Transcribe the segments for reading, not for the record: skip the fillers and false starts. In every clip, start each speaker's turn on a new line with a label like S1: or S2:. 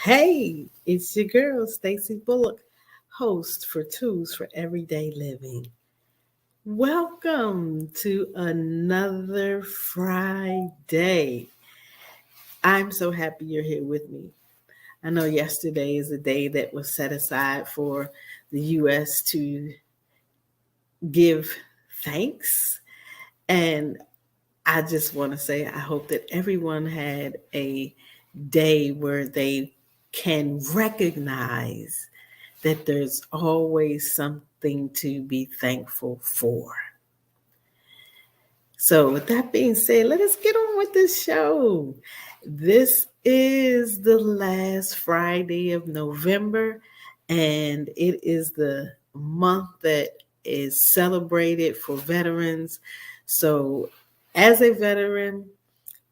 S1: Hey, it's your girl, Stacy Bullock, host for Tools for Everyday Living. Welcome to another Friday. I'm so happy you're here with me. I know yesterday is a day that was set aside for the U.S. to give thanks. And I just want to say, I hope that everyone had a day where they can recognize that there's always something to be thankful for. So, with that being said, let us get on with this show. This is the last Friday of November, and it is the month that is celebrated for veterans. So, as a veteran,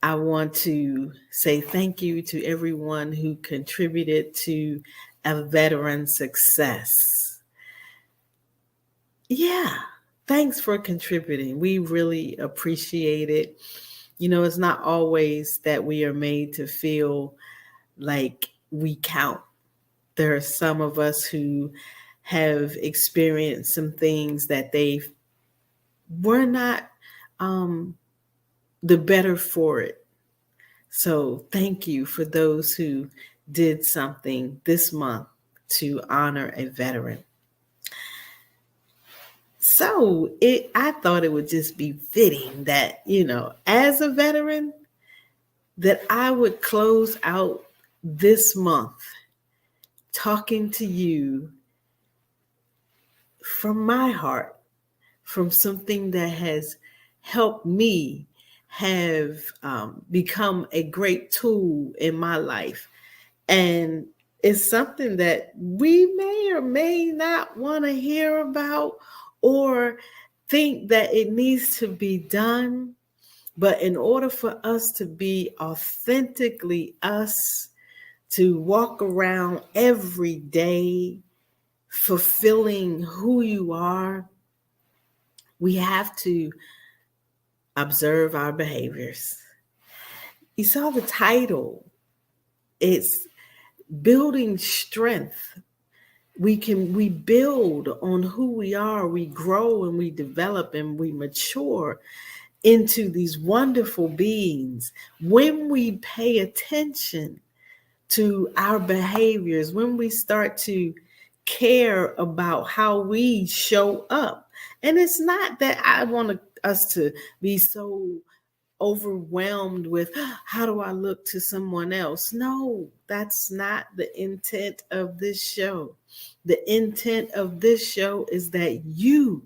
S1: I want to say thank you to everyone who contributed to a veteran's success. Yeah, thanks for contributing. We really appreciate it. It's not always that we are made to feel like we count. There are some of us who have experienced some things that they were not the better for it. So thank you for those who did something this month to honor a veteran. So I thought it would just be fitting that, as a veteran, that I would close out this month talking to you from my heart, from something that has helped me have become a great tool in my life. And it's something that we may or may not want to hear about or think that it needs to be done. But in order for us to be authentically us, to walk around every day fulfilling who you are, we have to observe our behaviors. You saw the title. It's building strength. We build on who we are, we grow and we develop and we mature into these wonderful beings when we pay attention to our behaviors, when we start to care about how we show up. And it's not that I want us to be so overwhelmed with how do I look to someone else? No, that's not the intent of this show. The intent of this show is that you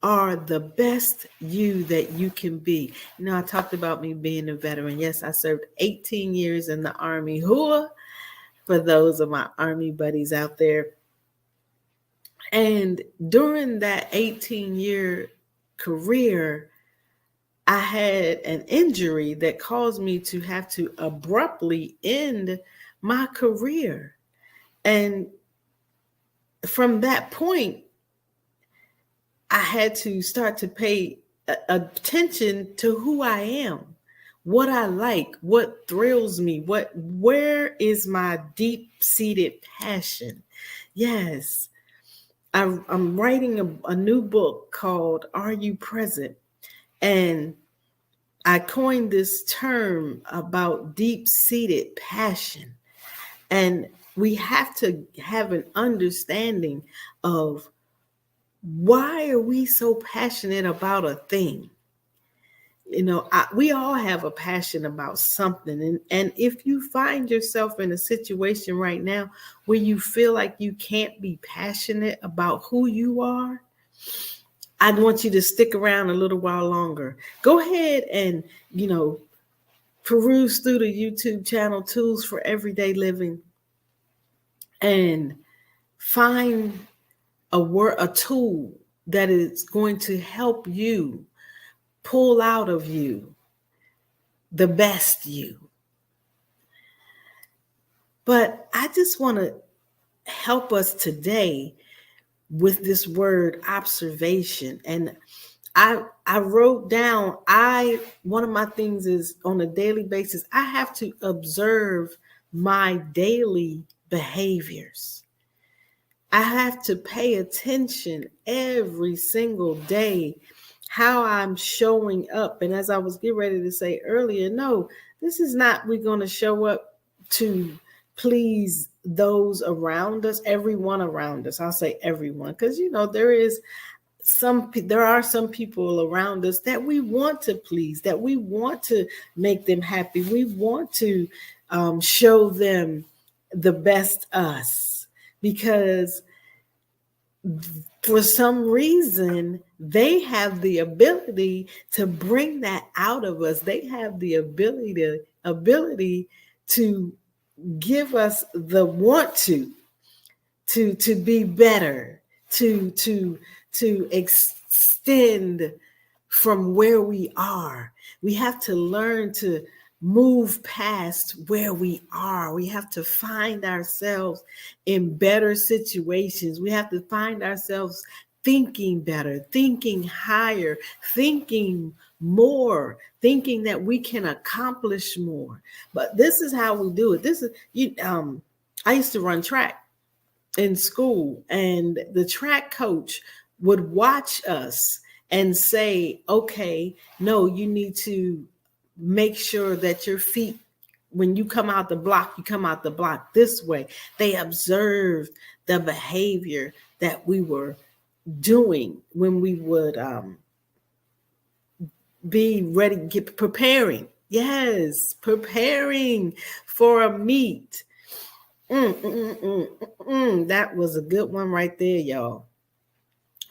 S1: are the best you that you can be. I talked about me being a veteran. Yes, I served 18 years in the Army. Hooah for those of my Army buddies out there. And during that 18-year career, I had an injury that caused me to have to abruptly end my career. And from that point, I had to start to pay attention to who I am, what I like, what thrills me, where is my deep-seated passion. Yes, I'm writing a new book called Are You Present? And I coined this term about deep-seated passion. And we have to have an understanding of why are we so passionate about a thing? We all have a passion about something. And if you find yourself in a situation right now where you feel like you can't be passionate about who you are, I want you to stick around a little while longer. Go ahead and, peruse through the YouTube channel Tools for Everyday Living and find a tool that is going to help you pull out of you the best you. But I just want to help us today with this word observation. And I wrote down, one of my things is on a daily basis, I have to observe my daily behaviors. I have to pay attention every single day how I'm showing up. And as I was getting ready to say earlier, no, this is not we're going to show up to please those around us, everyone around us. I'll say everyone, because there are some people around us that we want to please, that we want to make them happy. We want to show them the best us, because for some reason they have the ability to bring that out of us. They have the ability to give us the want to be better, to extend from where we are. We have to learn to move past where we are. We have to find ourselves in better situations. We have to find ourselves thinking better, thinking higher, thinking more, thinking that we can accomplish more. But this is how we do it. I used to run track in school, and the track coach would watch us and say, okay, no, you need to make sure that your feet, when you come out the block, you come out the block this way. They observed the behavior that we were doing when we would be ready, preparing. Yes, preparing for a meet. That was a good one right there, y'all.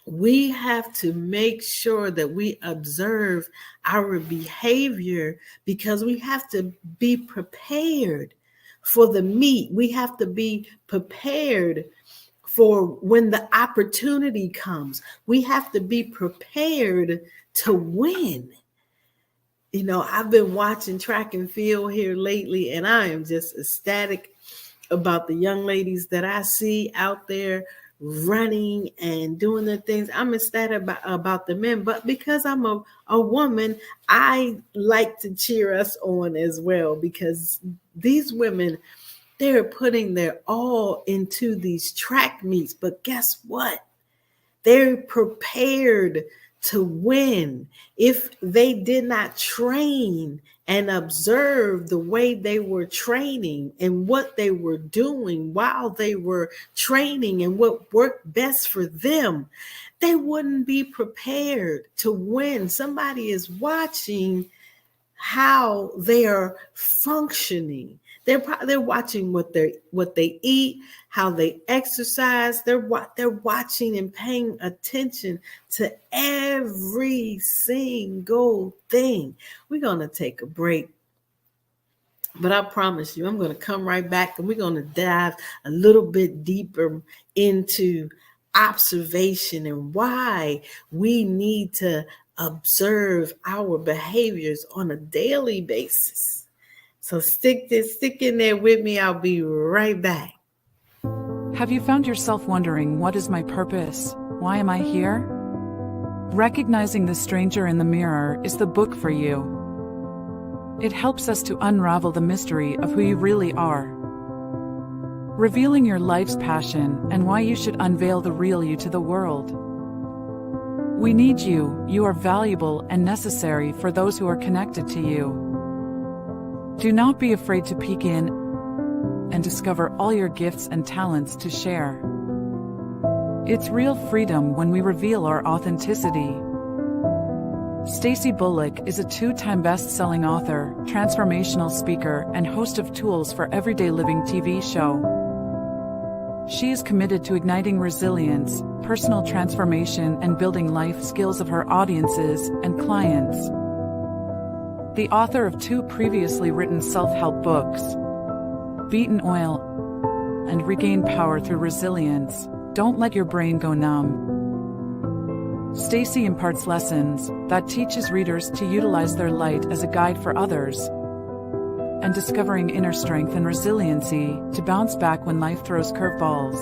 S1: We have to make sure that we observe our behavior, because we have to be prepared for the meet. We have to be prepared for when the opportunity comes. We have to be prepared to win. I've been watching track and field here lately, and I am just ecstatic about the young ladies that I see out there running and doing their things. I'm ecstatic about the men, but because I'm a woman, I like to cheer us on as well, because these women, they're putting their all into these track meets. But guess what? They're prepared to win. If they did not train and observe the way they were training and what they were doing while they were training and what worked best for them, they wouldn't be prepared to win. Somebody is watching how they are functioning. They're watching what they eat, how they exercise. They're watching and paying attention to every single thing. We're going to take a break, but I promise you, I'm going to come right back, and we're going to dive a little bit deeper into observation and why we need to observe our behaviors on a daily basis. So stick in there with me. I'll be right back.
S2: Have you found yourself wondering, what is my purpose? Why am I here? Recognizing the stranger in the mirror is the book for you. It helps us to unravel the mystery of who you really are, revealing your life's passion and why you should unveil the real you to the world. We need you. You are valuable and necessary for those who are connected to you. Do not be afraid to peek in and discover all your gifts and talents to share. It's real freedom when we reveal our authenticity. Stacey Bullock is a 2-time best-selling author, transformational speaker, and host of Tools for Everyday Living TV show. She is committed to igniting resilience, personal transformation, and building life skills of her audiences and clients. The author of 2 previously written self-help books, Beaten Oil and Regain Power Through Resilience, Don't Let Your Brain Go Numb. Stacey imparts lessons that teaches readers to utilize their light as a guide for others, and discovering inner strength and resiliency to bounce back when life throws curveballs.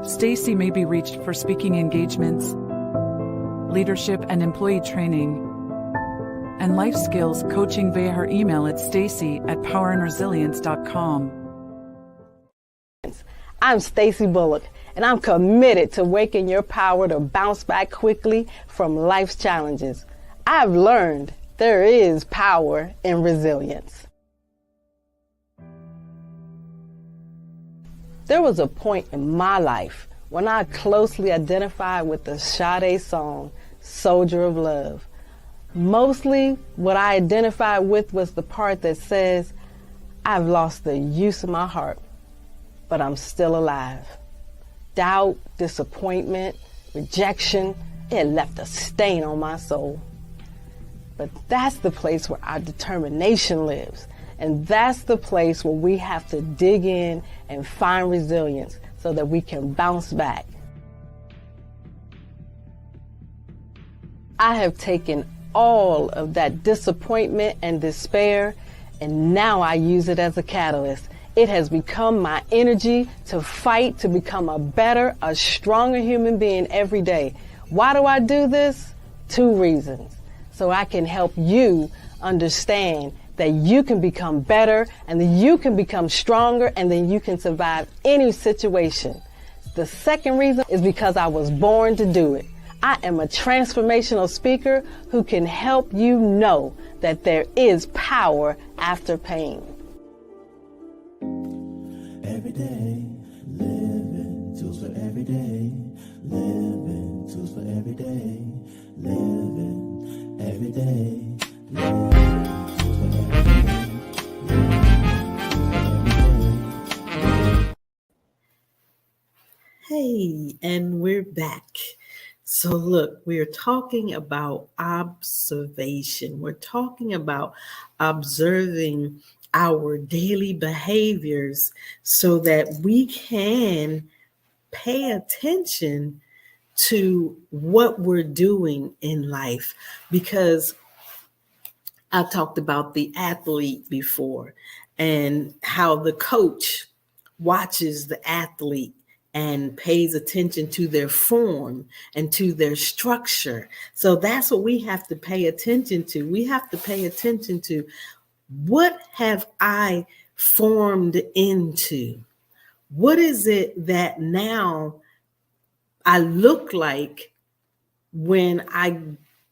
S2: Stacey may be reached for speaking engagements, leadership and employee training, and life skills coaching via her email at stacy@powerandresilience.com.
S3: I'm Stacy Bullock, and I'm committed to waking your power to bounce back quickly from life's challenges. I've learned there is power in resilience. There was a point in my life when I closely identified with the Sade song, Soldier of Love. Mostly what I identified with was the part that says, I've lost the use of my heart, but I'm still alive. Doubt, disappointment, rejection, it left a stain on my soul. But that's the place where our determination lives. And that's the place where we have to dig in and find resilience so that we can bounce back. I have taken all of that disappointment and despair, and now I use it as a catalyst. It has become my energy to fight to become a better, a stronger human being every day. Why do I do this? 2 reasons. So I can help you understand that you can become better, and then you can become stronger, and then you can survive any situation. The second reason is because I was born to do it. I am a transformational speaker who can help you know that there is power after pain.
S4: Every day, living tools for every day, living tools for every day, living every day, living tools for every day,
S1: Hey, and we're back. So look, we're talking about observation. We're talking about observing our daily behaviors so that we can pay attention to what we're doing in life. Because I talked about the athlete before and how the coach watches the athlete and pays attention to their form and to their structure. So that's what we have to pay attention to. We have to pay attention to, what have I formed into? What is it that now I look like when I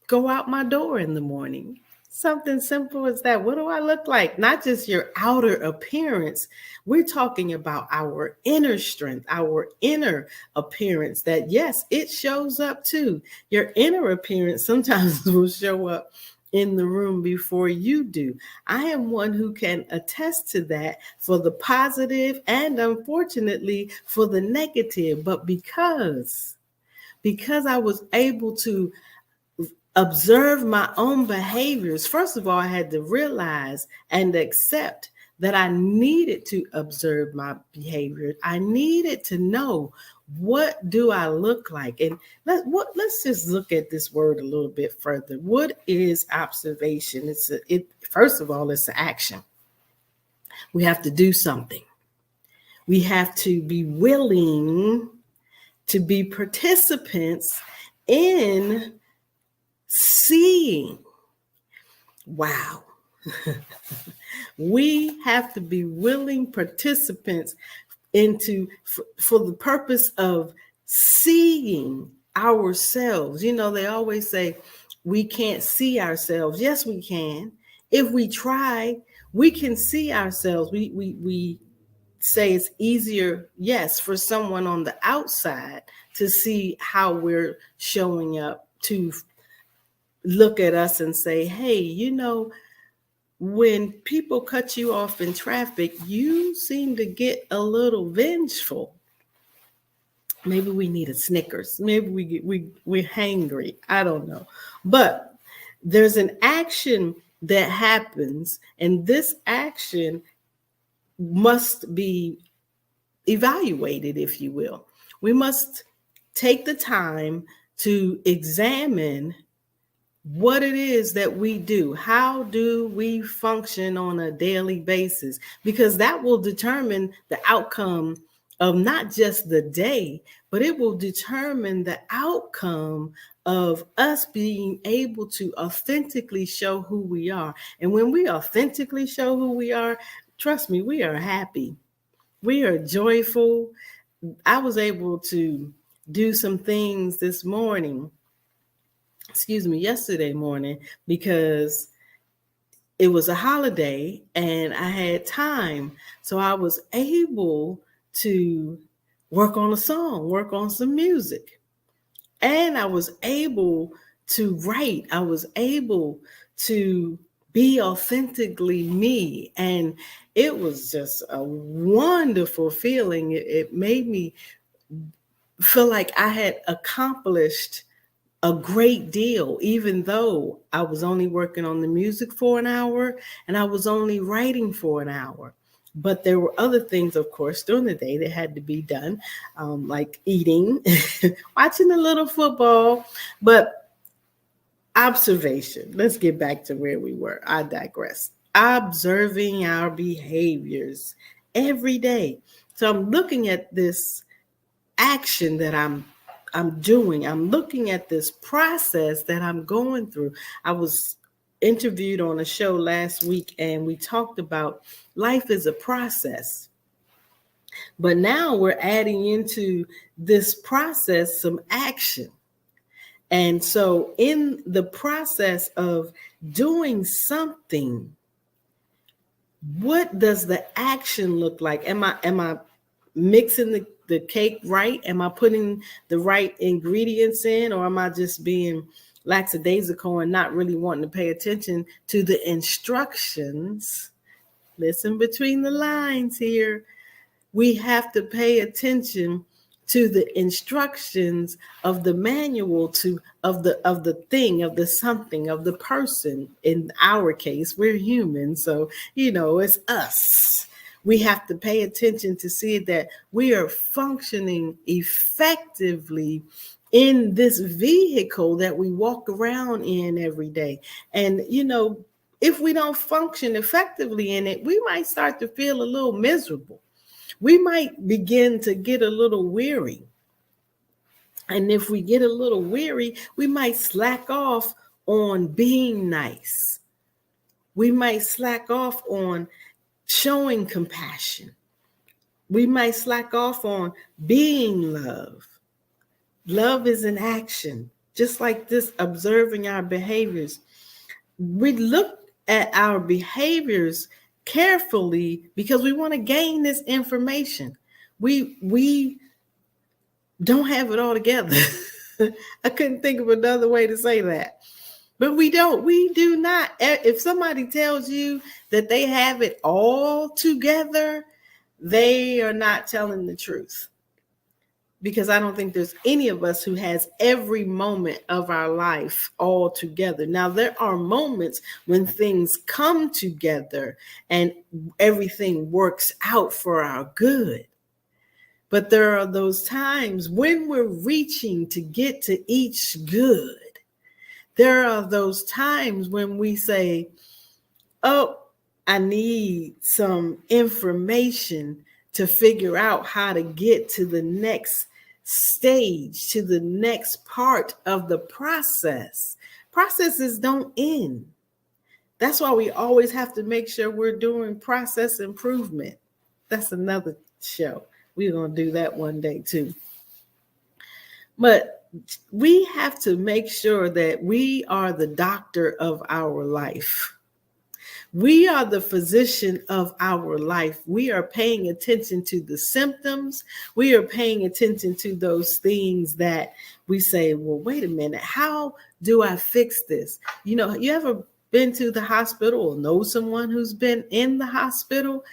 S1: go out my door in the morning? Something simple as that. What do I look like? Not just your outer appearance. We're talking about our inner strength, our inner appearance, that yes, it shows up too. Your inner appearance sometimes will show up in the room before you do. I am one who can attest to that, for the positive and unfortunately for the negative. But because I was able to observe my own behaviors, first of all, I had to realize and accept that I needed to observe my behavior. I needed to know, what do I look like? And let's just look at this word a little bit further. What is observation? First of all, it's an action. We have to do something. We have to be willing to be participants in seeing. Wow. We have to be willing participants for the purpose of seeing ourselves. You know, they always say we can't see ourselves. Yes, we can. If we try, we can see ourselves. We say it's easier, yes, for someone on the outside to see how we're showing up, to look at us and say, hey, you know, when people cut you off in traffic, you seem to get a little vengeful. Maybe we need a Snickers. Maybe we're hangry. I don't know. But there's an action that happens, and this action must be evaluated, if you will. We must take the time to examine what it is that we do. How do we function on a daily basis? Because that will determine the outcome of not just the day, but it will determine the outcome of us being able to authentically show who we are. And when we authentically show who we are, trust me, we are happy. We are joyful. I was able to do some things this morning, yesterday morning, because it was a holiday and I had time. So I was able to work on a song, work on some music. And I was able to write. I was able to be authentically me. And it was just a wonderful feeling. It made me feel like I had accomplished a great deal, even though I was only working on the music for an hour and I was only writing for an hour. But there were other things, of course, during the day that had to be done, like eating, watching a little football. But observation, let's get back to where we were. I digress. Observing our behaviors every day. So I'm looking at this action that I'm doing. I'm looking at this process that I'm going through. I was interviewed on a show last week and we talked about life is a process. But now we're adding into this process some action. And so in the process of doing something, what does the action look like? Am I mixing the cake right? Am I putting the right ingredients in, or am I just being lackadaisical and not really wanting to pay attention to the instructions? Listen between the lines here. We have to pay attention to the instructions of the manual of the thing, of the something, of the person. In our case, we're human, so it's us. We have to pay attention to see that we are functioning effectively in this vehicle that we walk around in every day. And if we don't function effectively in it, we might start to feel a little miserable. We might begin to get a little weary. And if we get a little weary, we might slack off on being nice. We might slack off on showing compassion. We might slack off on being love. Love is an action, just like this, observing our behaviors. We look at our behaviors carefully because we want to gain this information. We don't have it all together. I couldn't think of another way to say that. But we don't. We do not. If somebody tells you that they have it all together, they are not telling the truth. Because I don't think there's any of us who has every moment of our life all together. Now, there are moments when things come together and everything works out for our good. But there are those times when we're reaching to get to each good. There are those times when we say, oh, I need some information to figure out how to get to the next stage, to the next part of the process. Processes don't end. That's why we always have to make sure we're doing process improvement. That's another show. We're going to do that one day too. But we have to make sure that we are the doctor of our life. We are the physician of our life. We are paying attention to the symptoms. We are paying attention to those things that we say, well, wait a minute, how do I fix this? You ever been to the hospital or know someone who's been in the hospital?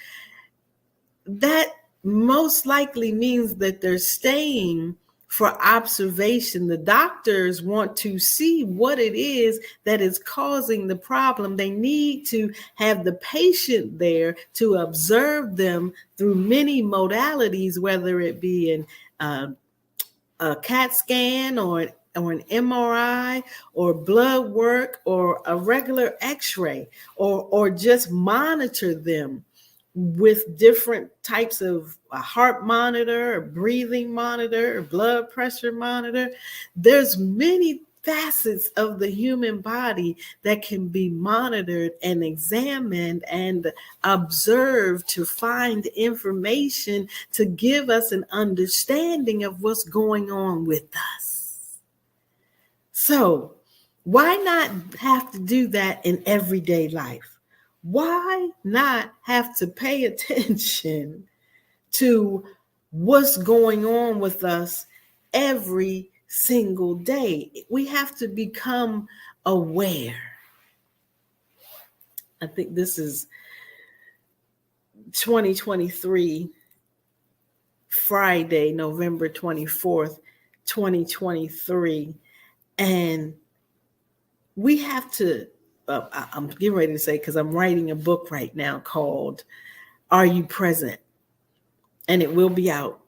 S1: That most likely means that they're staying for observation. The doctors want to see what it is that is causing the problem. They need to have the patient there to observe them through many modalities, whether it be in a CAT scan or an MRI or blood work or a regular X-ray or just monitor them with different types of a heart monitor, a breathing monitor, a blood pressure monitor. There's many facets of the human body that can be monitored and examined and observed to find information to give us an understanding of what's going on with us. So, why not have to do that in everyday life? Why not have to pay attention to what's going on with us every single day? We have to become aware. I think this is 2023, Friday, November 24th, 2023. And we have to, I'm getting ready to say, because I'm writing a book right now called Are You Present? And it will be out.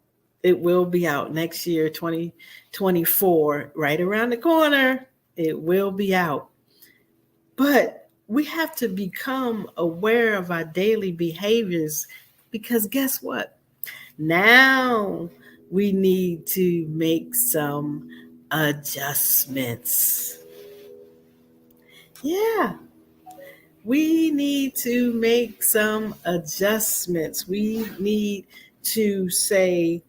S1: It will be out next year, 2024, right around the corner. It will be out. But we have to become aware of our daily behaviors, because guess what? Now we need to make some adjustments. Yeah, we need to make some adjustments. We need to say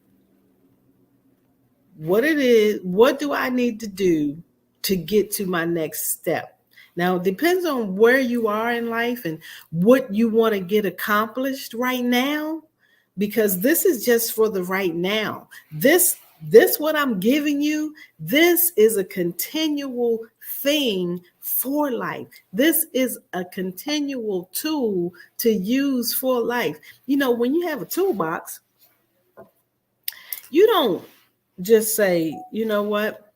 S1: what it is, what do I need to do to get to my next step? Now, it depends on where you are in life and what you want to get accomplished right now, because this is just for the right now. This what I'm giving you, this is a continual thing for life. This is a continual tool to use for life. You know, when you have a toolbox, you don't just say, you know what,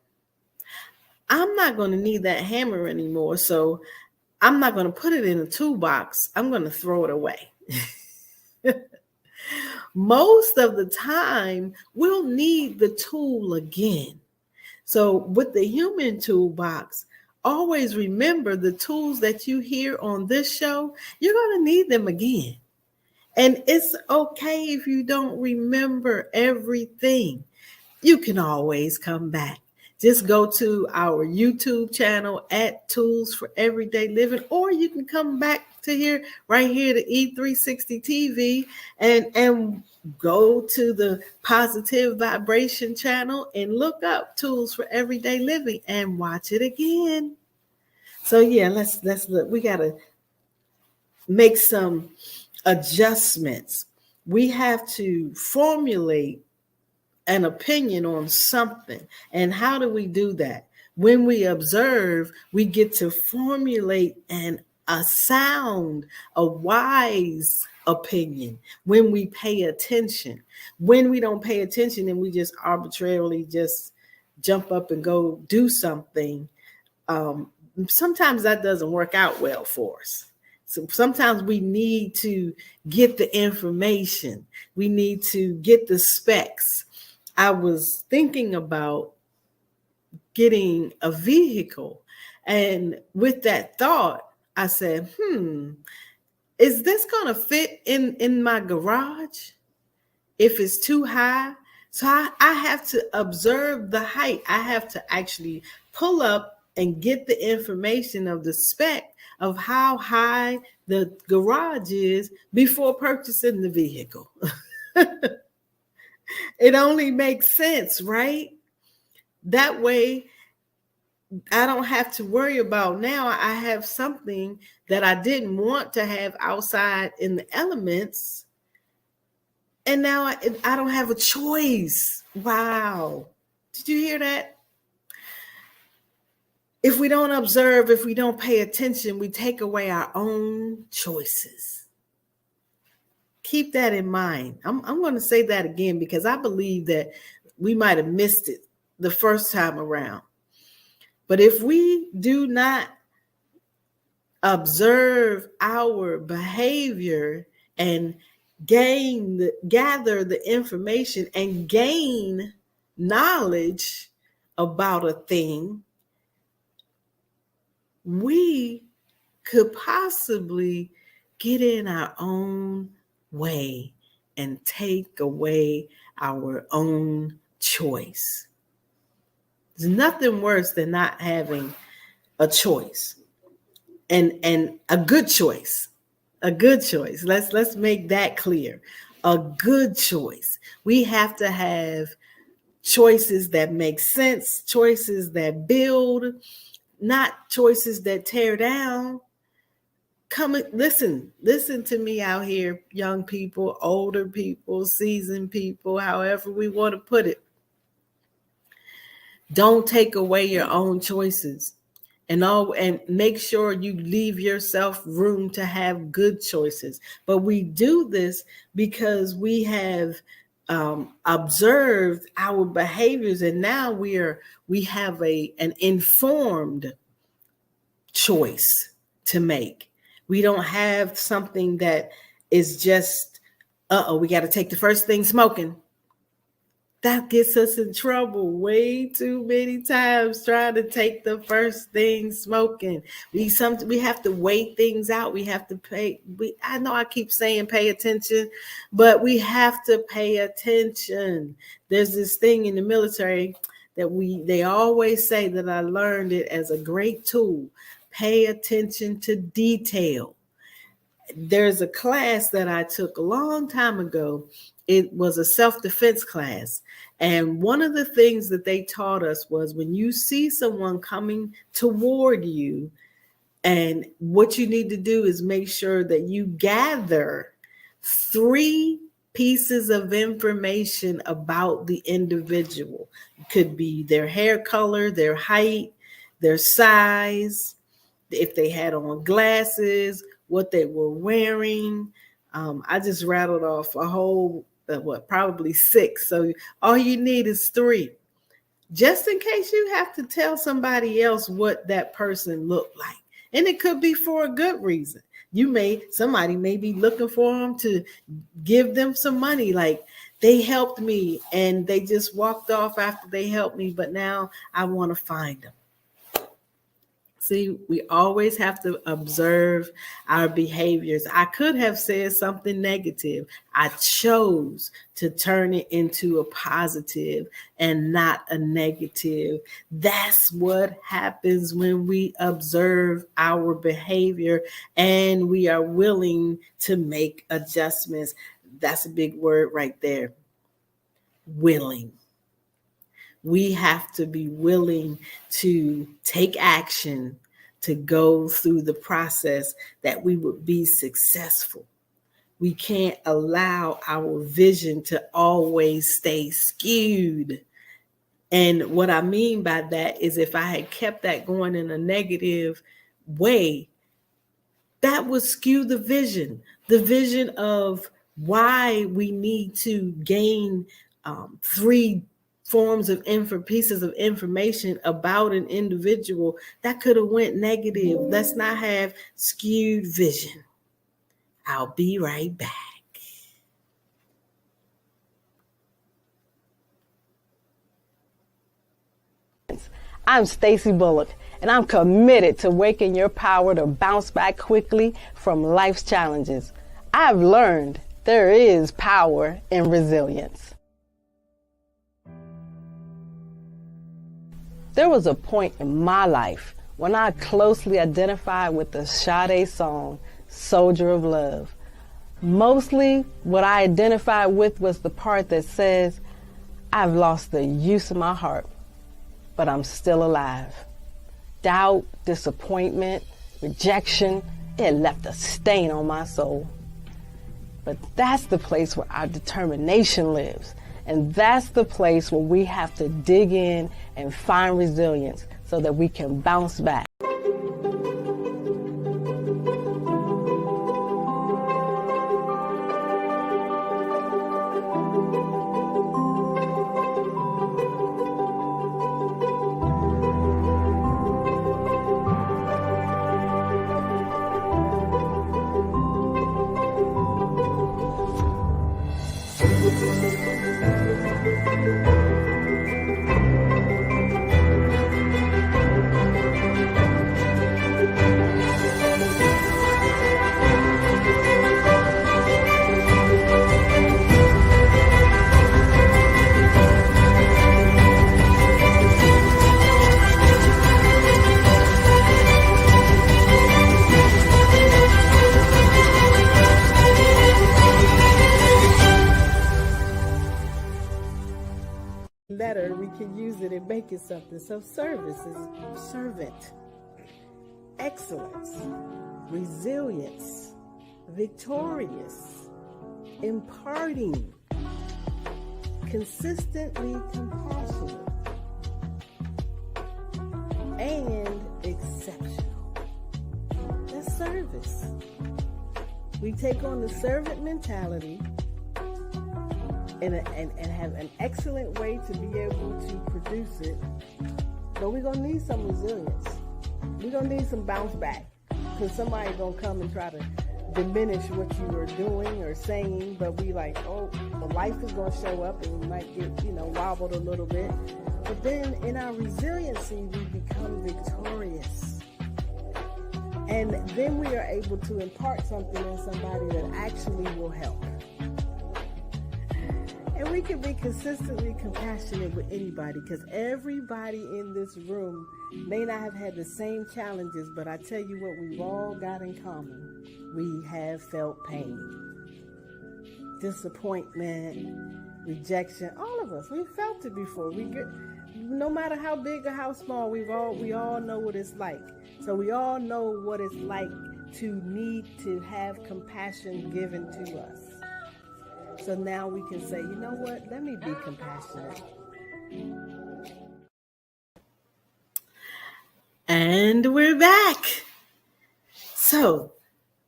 S1: I'm not going to need that hammer anymore, so I'm not going to put it in a toolbox. I'm going to throw it away. Most of the time, we'll need the tool again. So with the human toolbox, always remember the tools that you hear on this show, you're going to need them again. And it's okay if you don't remember everything. You can always come back. Just go to our YouTube channel at Tools for Everyday Living, or you can come back to here, right here to E360 TV, and go to the Positive Vibration channel and look up Tools for Everyday Living and watch it again. So yeah, let's look. We gotta make some adjustments. We have to formulate an opinion on something. And how do we do that? When we observe, we get to formulate a sound, a wise opinion when we pay attention. When we don't pay attention and we just arbitrarily just jump up and go do something, sometimes that doesn't work out well for us. So sometimes we need to get the information. We need to get the specs. I was thinking about getting a vehicle. And with that thought, I said, is this going to fit in my garage if it's too high? So I have to observe the height. I have to actually pull up and get the information of the spec of how high the garage is before purchasing the vehicle. It only makes sense, right? That way, I don't have to worry about now. I have something that I didn't want to have outside in the elements. And now I don't have a choice. Wow. Did you hear that? If we don't observe, if we don't pay attention, we take away our own choices. Keep that in mind. I'm going to say that again because I believe that we might have missed it the first time around. But if we do not observe our behavior and gather the information and gain knowledge about a thing, we could possibly get in our own way and take away our own choice. There's nothing worse than not having a choice, and a good choice. A good choice. Let's make that clear. A good choice. We have to have choices that make sense, choices that build, not choices that tear down. Come listen to me out here, young people, older people, seasoned people, however we want to put it. Don't take away your own choices. And make sure you leave yourself room to have good choices. But we do this because we have observed our behaviors, and now we have an informed choice to make. We don't have something that is just, we got to take the first thing smoking. That gets us in trouble way too many times, trying to take the first thing smoking. We have to weigh things out. We have to I know I keep saying pay attention, but we have to pay attention. There's this thing in the military that they always say, that I learned it as a great tool. Pay attention to detail. There's a class that I took a long time ago. It was a self-defense class. And one of the things that they taught us was, when you see someone coming toward you, and what you need to do is make sure that you gather 3 pieces of information about the individual. It could be their hair color, their height, their size, if they had on glasses, what they were wearing. I just rattled off a whole, probably 6. So all you need is 3, just in case you have to tell somebody else what that person looked like. And it could be for a good reason. Somebody may be looking for them to give them some money. Like, they helped me and they just walked off after they helped me, but now I want to find them. See, we always have to observe our behaviors. I could have said something negative. I chose to turn it into a positive and not a negative. That's what happens when we observe our behavior and we are willing to make adjustments. That's a big word right there. Willing. We have to be willing to take action, to go through the process, that we would be successful. We can't allow our vision to always stay skewed. And what I mean by that is, if I had kept that going in a negative way, that would skew the vision of why we need to gain 3 forms of pieces of information about an individual. That could have went negative. Let's not have skewed vision. I'll be right back.
S3: I'm Stacy Bullock, and I'm committed to waking your power to bounce back quickly from life's challenges. I've learned there is power in resilience. There was a point in my life when I closely identified with the Sade song, Soldier of Love. Mostly what I identified with was the part that says, I've lost the use of my heart, but I'm still alive. Doubt, disappointment, rejection, it left a stain on my soul. But that's the place where our determination lives. And that's the place where we have to dig in and find resilience so that we can bounce back.
S1: you're making something. So service is servant, excellence, resilience, victorious, imparting, consistently compassionate, and exceptional. That's service. We take on the servant mentality and have an excellent way to be able to produce it. But we're going to need some resilience. We're going to need some bounce back, because somebody's going to come and try to diminish what you were doing or saying. But we like, oh, the life is going to show up and we might get, wobbled a little bit. But then in our resiliency, we become victorious. And then we are able to impart something in somebody that actually will help. And we can be consistently compassionate with anybody, because everybody in this room may not have had the same challenges, but I tell you what, we've all got in common. We have felt pain, disappointment, rejection. All of us, we've felt it before. No matter how big or how small, we all know what it's like. So we all know what it's like to need to have compassion given to us. So now we can say, you know what? Let me be compassionate. And we're back. So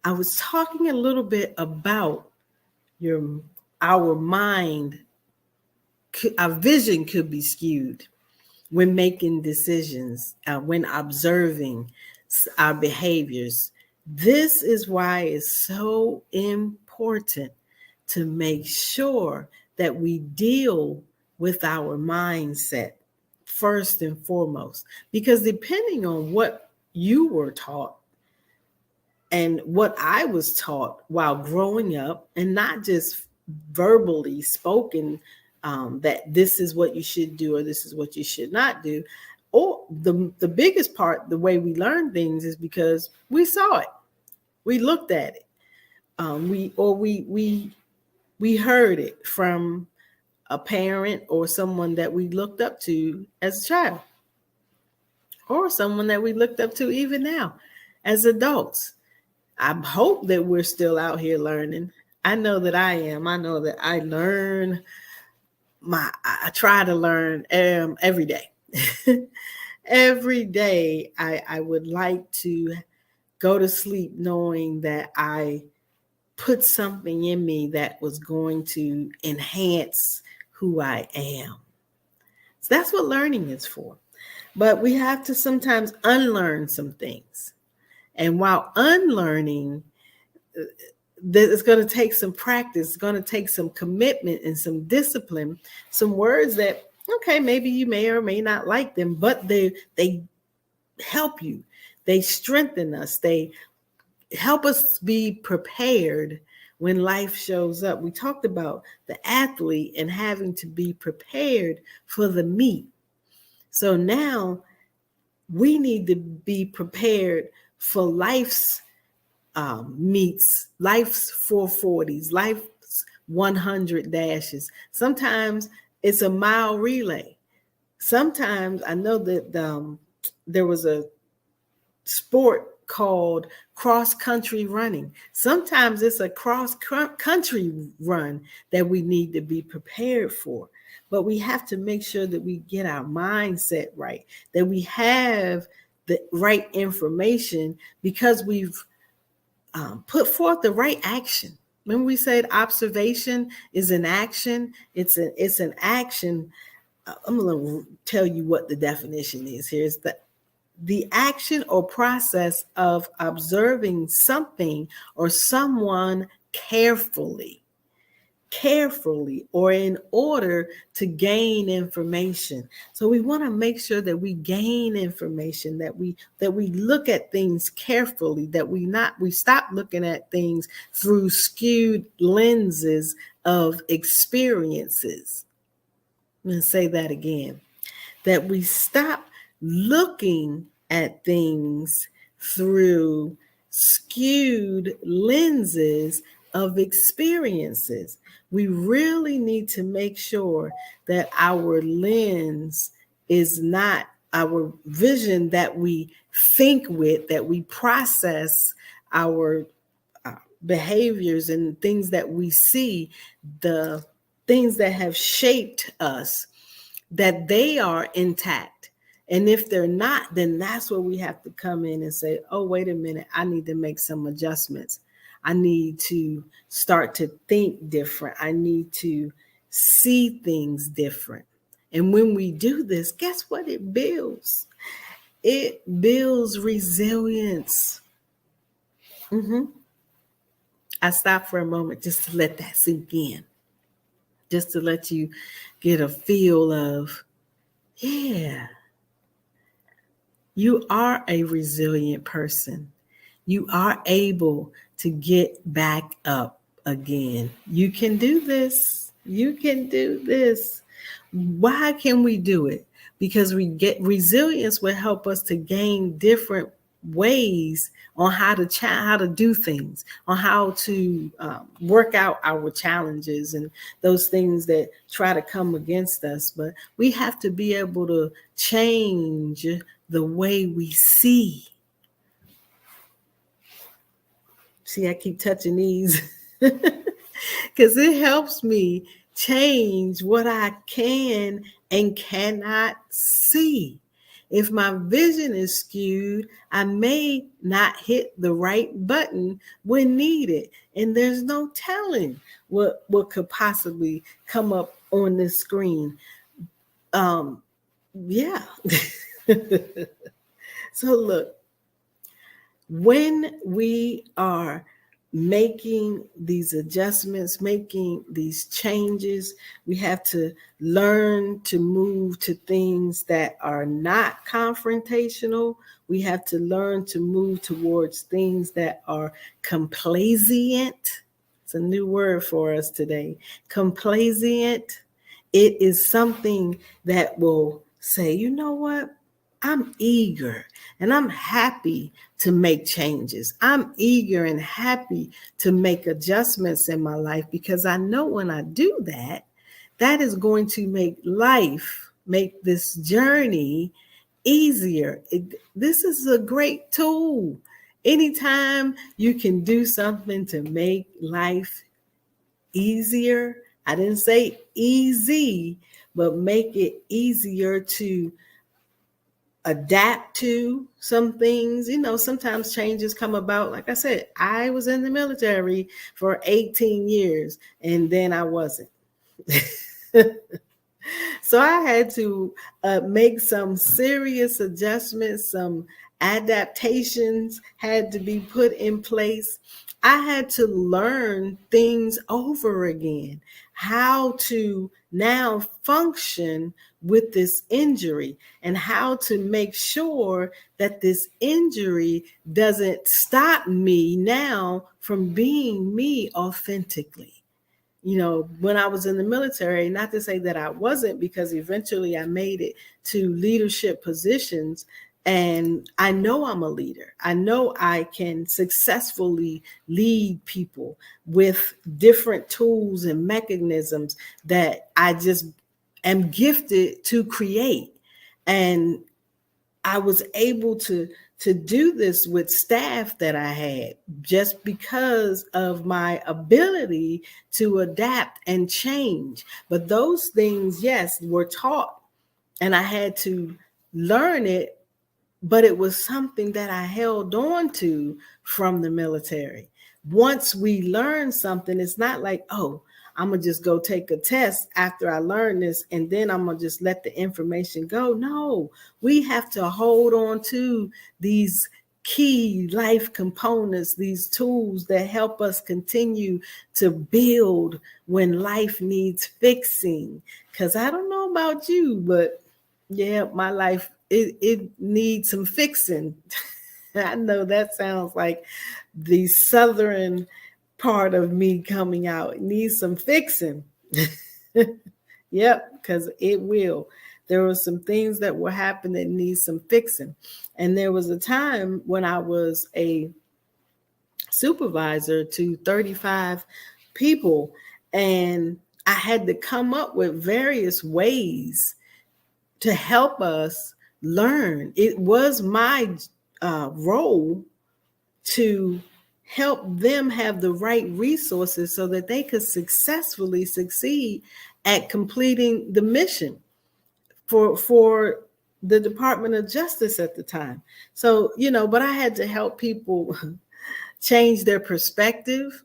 S1: I was talking a little bit about our mind. Our vision could be skewed when making decisions, when observing our behaviors. This is why it's so important to make sure that we deal with our mindset first and foremost, because depending on what you were taught and what I was taught while growing up, and not just verbally spoken, that this is what you should do or this is what you should not do, or the biggest part, the way we learn things is because we saw it, we looked at it, we heard it from a parent or someone that we looked up to as a child, or someone that we looked up to even now as adults. I hope that we're still out here learning. I know that I am. I know that I learn. I try to learn every day. Every day I would like to go to sleep knowing that I put something in me that was going to enhance who I am. So that's what learning is for. But we have to sometimes unlearn some things. And while unlearning, it's going to take some practice, it's going to take some commitment and some discipline, some words that, okay, maybe you may or may not like them, but they help you. They strengthen us. They help us be prepared when life shows up. We talked about the athlete and having to be prepared for the meet. So now we need to be prepared for life's meets, life's 440s, life's 100 dashes. Sometimes it's a mile relay. Sometimes I know that there was a sport called cross-country running. Sometimes it's a cross-country run that we need to be prepared for. But we have to make sure that we get our mindset right, that we have the right information, because we've put forth the right action. When we said observation is an action, it's an action. I'm going to tell you what the definition is here. It's the action or process of observing something or someone carefully, or in order to gain information. So we want to make sure that we gain information, that we look at things carefully, that we stop looking at things through skewed lenses of experiences. I'm going to say that again, that we stop looking at things through skewed lenses of experiences. We really need to make sure that our lens is not our vision that we think with, that we process our behaviors and things that we see, the things that have shaped us, that they are intact. And if they're not, then that's where we have to come in and say, oh, wait a minute, I need to make some adjustments. I need to start to think different. I need to see things different. And when we do this, guess what it builds? It builds resilience. I stopped for a moment just to let that sink in, just to let you get a feel of, yeah, you are a resilient person. You are able to get back up again. You can do this. You can do this. Why can we do it? Because we get resilience will help us to gain different ways on how to do things, on how to work out our challenges and those things that try to come against us. But we have to be able to change the way we see. See, I keep touching these because it helps me change what I can and cannot see. If my vision is skewed, I may not hit the right button when needed. And there's no telling what could possibly come up on the screen. Yeah. So look, when we are making these adjustments, making these changes, we have to learn to move to things that are not confrontational. We have to learn to move towards things that are complaisant. It's a new word for us today. Complaisant. It is something that will say, you know what? I'm eager and I'm happy to make changes. I'm eager and happy to make adjustments in my life because I know when I do that, that is going to make this journey easier. This is a great tool. Anytime you can do something to make life easier, I didn't say easy, but make it easier to adapt to some things. Sometimes changes come about. Like I said, I was in the military for 18 years and then I wasn't. So I had to make some serious adjustments, some adaptations had to be put in place. I had to learn things over again, how to now function with this injury and how to make sure that this injury doesn't stop me now from being me authentically. When I was in the military, not to say that I wasn't, because eventually I made it to leadership positions. And I know I'm a leader. I know I can successfully lead people with different tools and mechanisms that I just am gifted to create. And I was able to do this with staff that I had just because of my ability to adapt and change. But those things, yes, were taught and I had to learn it, but it was something that I held on to from the military. Once we learn something, it's not like, oh, I'm going to just go take a test after I learn this and then I'm going to just let the information go. No, we have to hold on to these key life components, these tools that help us continue to build when life needs fixing. Because I don't know about you, but yeah, my life, it needs some fixing. I know that sounds like the Southern part of me coming out. It needs some fixing. Yep, because it will. There were some things that will happen that need some fixing. And there was a time when I was a supervisor to 35 people, and I had to come up with various ways to help us learn. It was my role to help them have the right resources so that they could successfully succeed at completing the mission for the Department of Justice at the time. So, but I had to help people change their perspective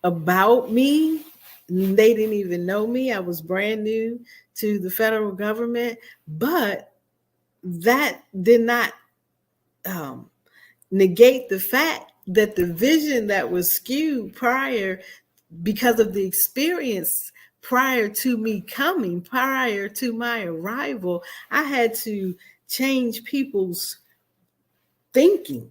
S1: about me. They didn't even know me. I was brand new to the federal government, but that did not negate the fact that the vision that was skewed prior, because of the experience prior to me coming, prior to my arrival, I had to change people's thinking,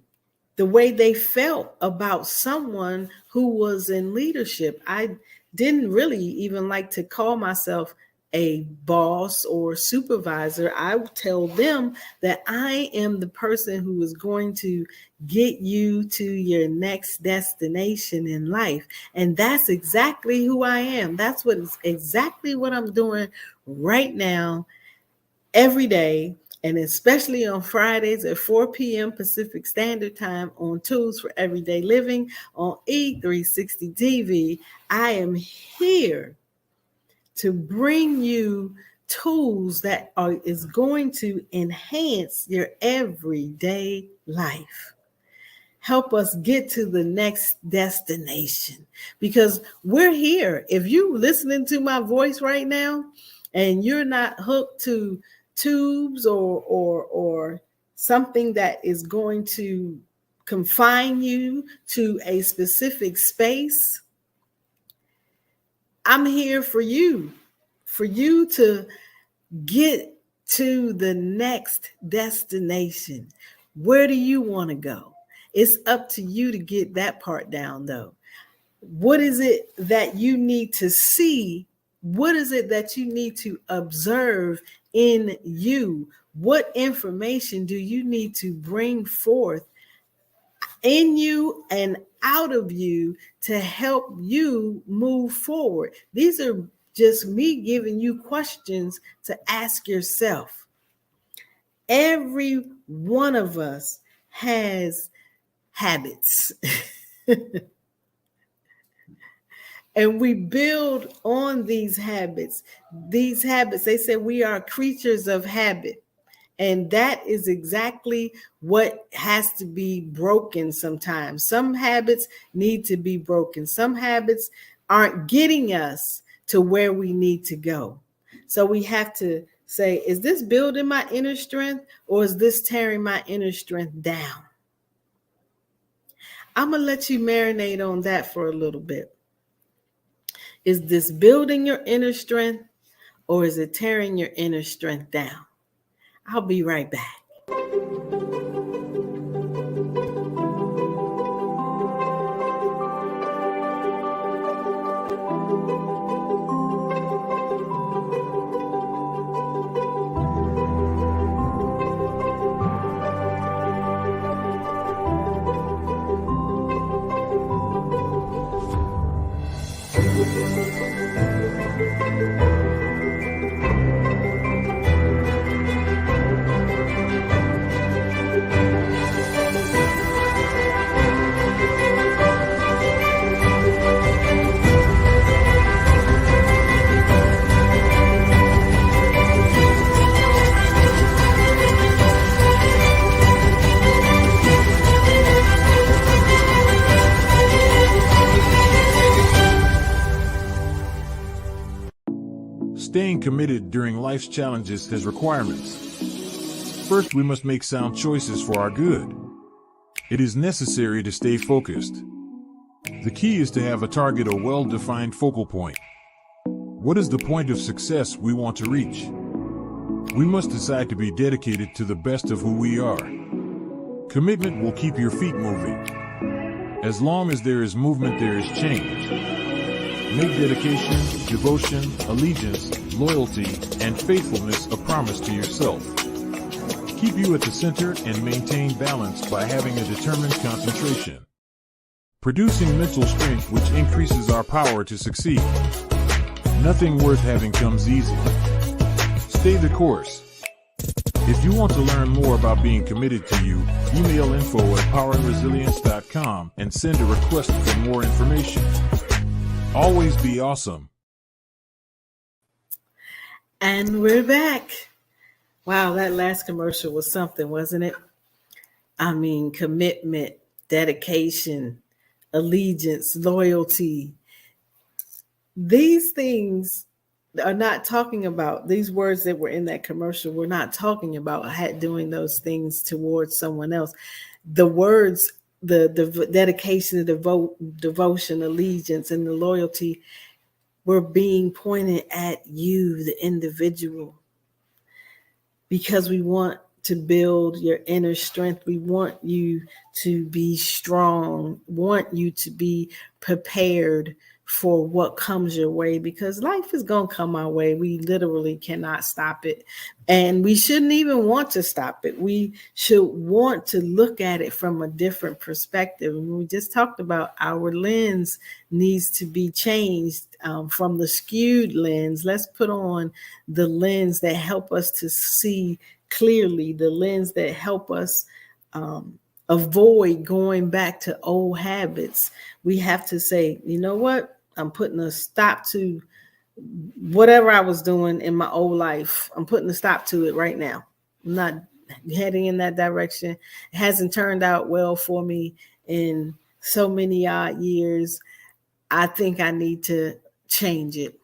S1: the way they felt about someone who was in leadership. I didn't really even like to call myself a boss or supervisor. I would tell them that I am the person who is going to get you to your next destination in life. And that's exactly who I am. That's exactly what I'm doing right now, every day. And especially on Fridays at 4 p.m. Pacific Standard Time on Tools for Everyday Living on E360 TV, I am here to bring you tools that is going to enhance your everyday life. Help us get to the next destination, because we're here. If you're listening to my voice right now and you're not hooked to tubes or something that is going to confine you to a specific space, I'm here for you to get to the next destination. Where do you want to go? It's up to you to get that part down, though. What is it that you need to see? What is it that you need to observe in you? What information do you need to bring forth in you and out of you to help you move forward? These are just me giving you questions to ask yourself. Every one of us has habits. And we build on these habits. These habits, they say we are creatures of habit. And that is exactly what has to be broken sometimes. Some habits need to be broken. Some habits aren't getting us to where we need to go. So we have to say, is this building my inner strength, or is this tearing my inner strength down? I'm going to let you marinate on that for a little bit. Is this building your inner strength, or is it tearing your inner strength down? I'll be right back.
S5: Staying committed during life's challenges has requirements. First, we must make sound choices for our good. It is necessary to stay focused. The key is to have a target or well-defined focal point. What is the point of success we want to reach? We must decide to be dedicated to the best of who we are. Commitment will keep your feet moving. As long as there is movement, there is change. Make dedication, devotion, allegiance, loyalty, and faithfulness a promise to yourself. Keep you at the center and maintain balance by having a determined concentration. Producing mental strength which increases our power to succeed. Nothing worth having comes easy. Stay the course. If you want to learn more about being committed to you, email info@poweringresilience.com and send a request for more information. Always be awesome.
S1: And we're back. Wow, that last commercial was something, wasn't it? I mean, commitment, dedication, allegiance, loyalty. These things are not talking about, these words that were in that commercial, we're not talking about doing those things towards someone else. The words, the dedication, the devotion, allegiance, and the loyalty were being pointed at you, the individual, because we want to build your inner strength. We want you to be strong, want you to be prepared for what comes your way, because life is going to come our way. We literally cannot stop it. And we shouldn't even want to stop it. We should want to look at it from a different perspective. And we just talked about our lens needs to be changed from the skewed lens. Let's put on the lens that help us to see clearly, the lens that help us avoid going back to old habits. We have to say, you know what? I'm putting a stop to whatever I was doing in my old life. I'm putting a stop to it right now. I'm not heading in that direction. It hasn't turned out well for me in so many odd years. I think I need to change it.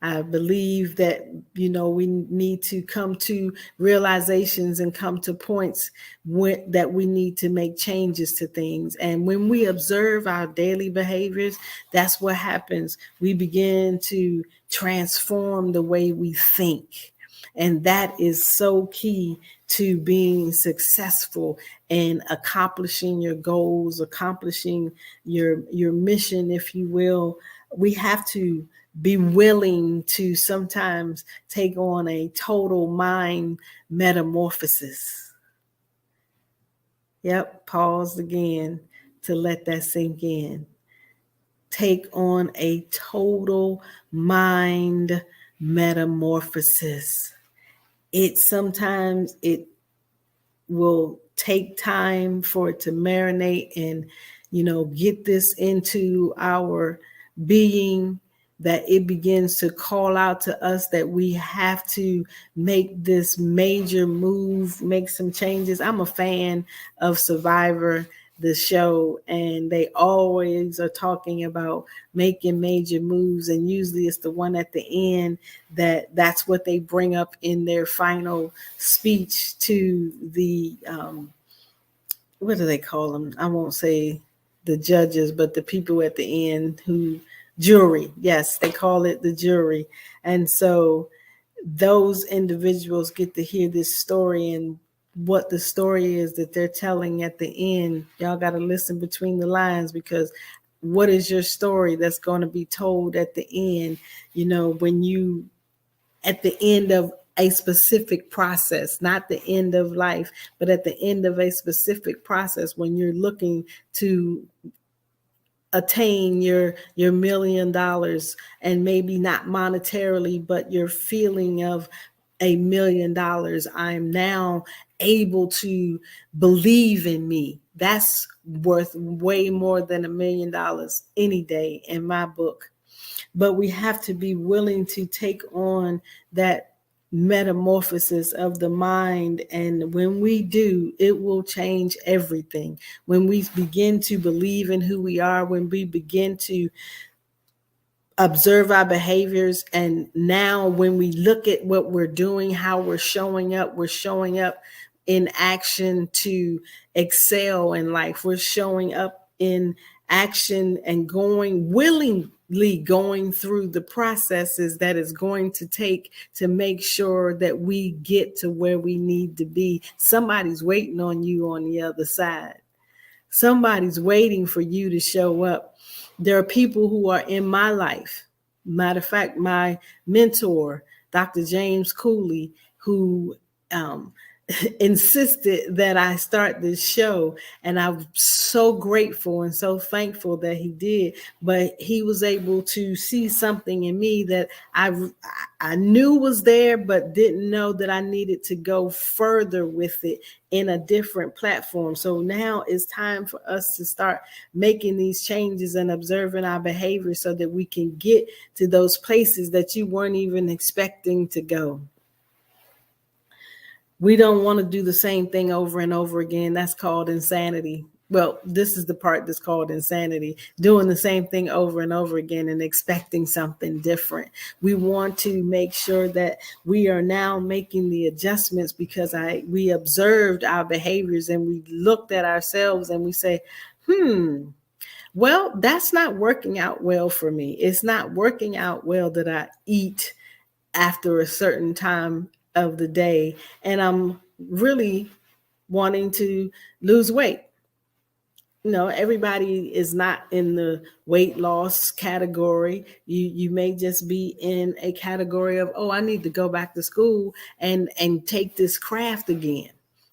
S1: I believe that, we need to come to realizations and come to points that we need to make changes to things. And when we observe our daily behaviors, that's what happens. We begin to transform the way we think. And that is so key to being successful and accomplishing your goals, accomplishing your mission, if you will. We have to be willing to sometimes take on a total mind metamorphosis. Yep, pause again to let that sink in. Take on a total mind metamorphosis. Sometimes it will take time for it to marinate and, get this into our being, that it begins to call out to us that we have to make this major move, make some changes. I'm a fan of Survivor, the show, and they always are talking about making major moves, and usually it's the one at the end that's what they bring up in their final speech to the what do they call them? I won't say the judges, but the people at the end who jury. Yes, they call it the jury. And so those individuals get to hear this story, and what the story is that they're telling at the end. Y'all got to listen between the lines, because what is your story that's going to be told at the end? When you, at the end of a specific process, not the end of life, but at the end of a specific process, when you're looking to attain your $1 million, and maybe not monetarily, but your feeling of $1 million. I'm now able to believe in me. That's worth way more than $1 million any day in my book. But we have to be willing to take on that metamorphosis of the mind. And when we do, it will change everything. When we begin to believe in who we are, when we begin to observe our behaviors, and now when we look at what we're doing, how we're showing up in action to excel in life. We're showing up in action and willingly going through the processes that is going to take to make sure that we get to where we need to be. Somebody's waiting on you on the other side. Somebody's waiting for you to show up. There are people who are in my life. Matter of fact, my mentor, Dr. James Cooley, who insisted that I start this show, and I'm so grateful and so thankful that he did. But he was able to see something in me that I knew was there, but didn't know that I needed to go further with it in a different platform. So now it's time for us to start making these changes and observing our behavior so that we can get to those places that you weren't even expecting to go. We don't want to do the same thing over and over again. That's called insanity. Well, this is the part that's called insanity, doing the same thing over and over again and expecting something different. We want to make sure that we are now making the adjustments because we observed our behaviors and we looked at ourselves and we say, well, that's not working out well for me. It's not working out well that I eat after a certain time of the day, and I'm really wanting to lose weight. Everybody is not in the weight loss category. You may just be in a category of, I need to go back to school and take this craft again.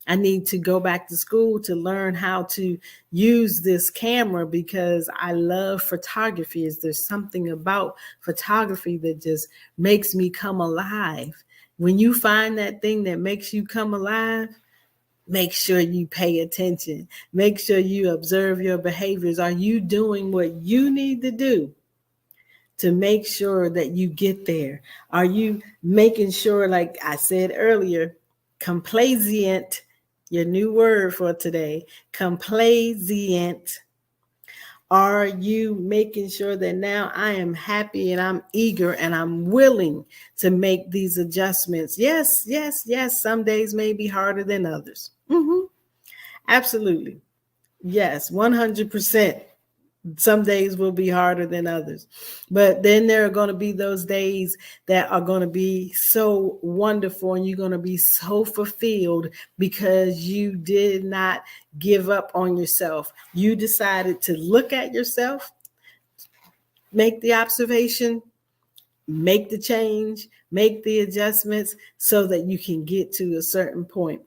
S1: I need to go back to school to learn how to use this camera because I love photography. There's something about photography that just makes me come alive. When you find that thing that makes you come alive, make sure you pay attention. Make sure you observe your behaviors. Are you doing what you need to do to make sure that you get there? Are you making sure, like I said earlier, complacent, your new word for today, complacent. Are you making sure that now I am happy and I'm eager and I'm willing to make these adjustments? Yes. Some days may be harder than others. Absolutely. Yes, 100%. Some days will be harder than others. But then there are going to be those days that are going to be so wonderful and you're going to be so fulfilled because you did not give up on yourself. You decided to look at yourself, make the observation, make the change, make the adjustments so that you can get to a certain point.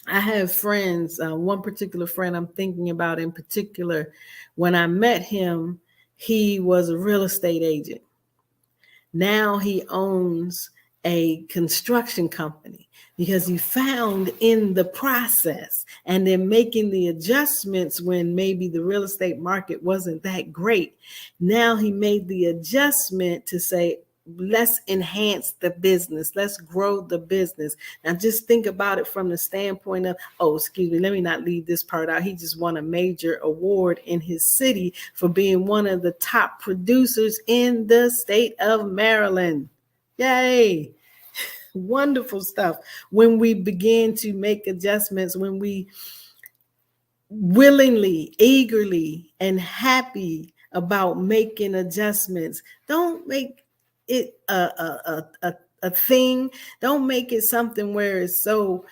S1: I have friends, one particular friend I'm thinking about in particular. When I met him, he was a real estate agent. Now he owns a construction company because he found in the process and then making the adjustments when maybe the real estate market wasn't that great. Now he made the adjustment to say, let's enhance the business. Let's grow the business. Now just think about it from the standpoint of, let me not leave this part out. He just won a major award in his city for being one of the top producers in the state of Maryland. Yay. Wonderful stuff. When we begin to make adjustments, when we willingly, eagerly, and happy about making adjustments, don't make it a thing. Don't make it something where it's so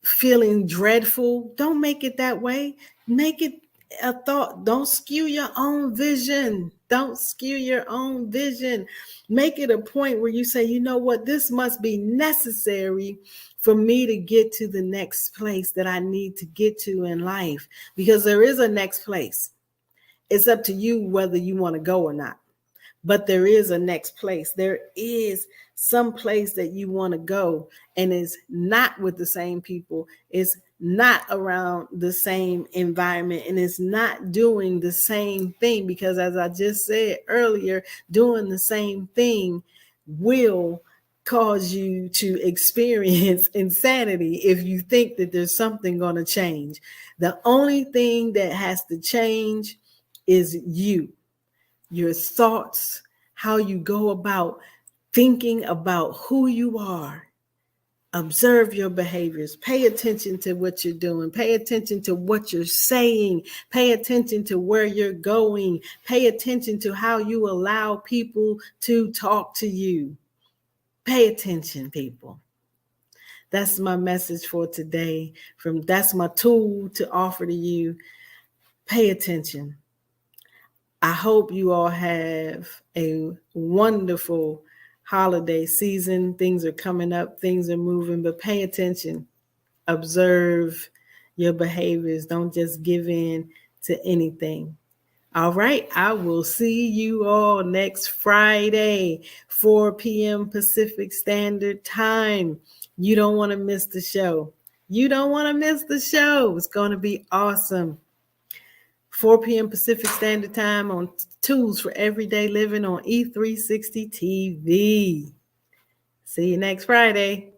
S1: feeling dreadful. Don't make it that way. Make it a thought. Don't skew your own vision. Don't skew your own vision. Make it a point where you say, you know what, this must be necessary for me to get to the next place that I need to get to in life, because there is a next place. It's up to you whether you want to go or not. But there is a next place. There is some place that you want to go, and it's not with the same people. It's not around the same environment, and it's not doing the same thing, because as I just said earlier, doing the same thing will cause you to experience insanity if you think that there's something going to change. The only thing that has to change is you. Your thoughts, how you go about thinking about who you are. Observe your behaviors. Pay attention to what you're doing. Pay attention to what you're saying. Pay attention to where you're going. Pay attention to how you allow people to talk to you. Pay attention, people. That's my message for today. That's my tool to offer to you. Pay attention. I hope you all have a wonderful holiday season. Things are coming up, things are moving, but pay attention. Observe your behaviors. Don't just give in to anything. All right, I will see you all next Friday, 4 p.m. Pacific Standard Time. You don't want to miss the show. You don't want to miss the show. It's going to be awesome. 4 p.m. Pacific Standard Time on Tools for Everyday Living on E360 TV. See you next Friday.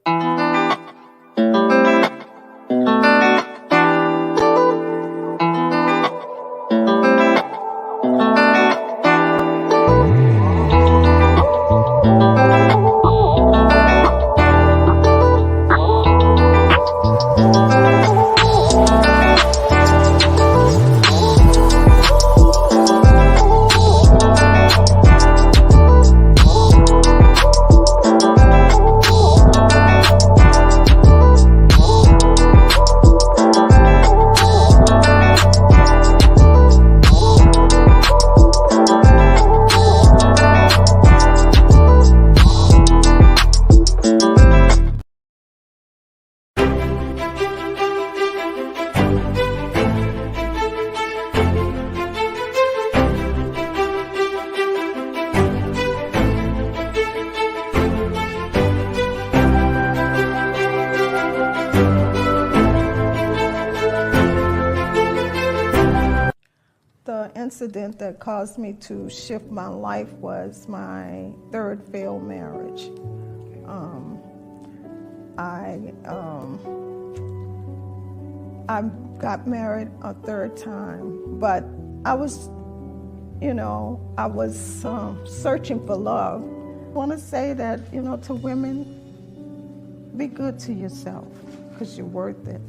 S6: The incident that caused me to shift my life was my third failed marriage. I got married a third time, but I was, searching for love. I want to say that, to women, be good to yourself because you're worth it.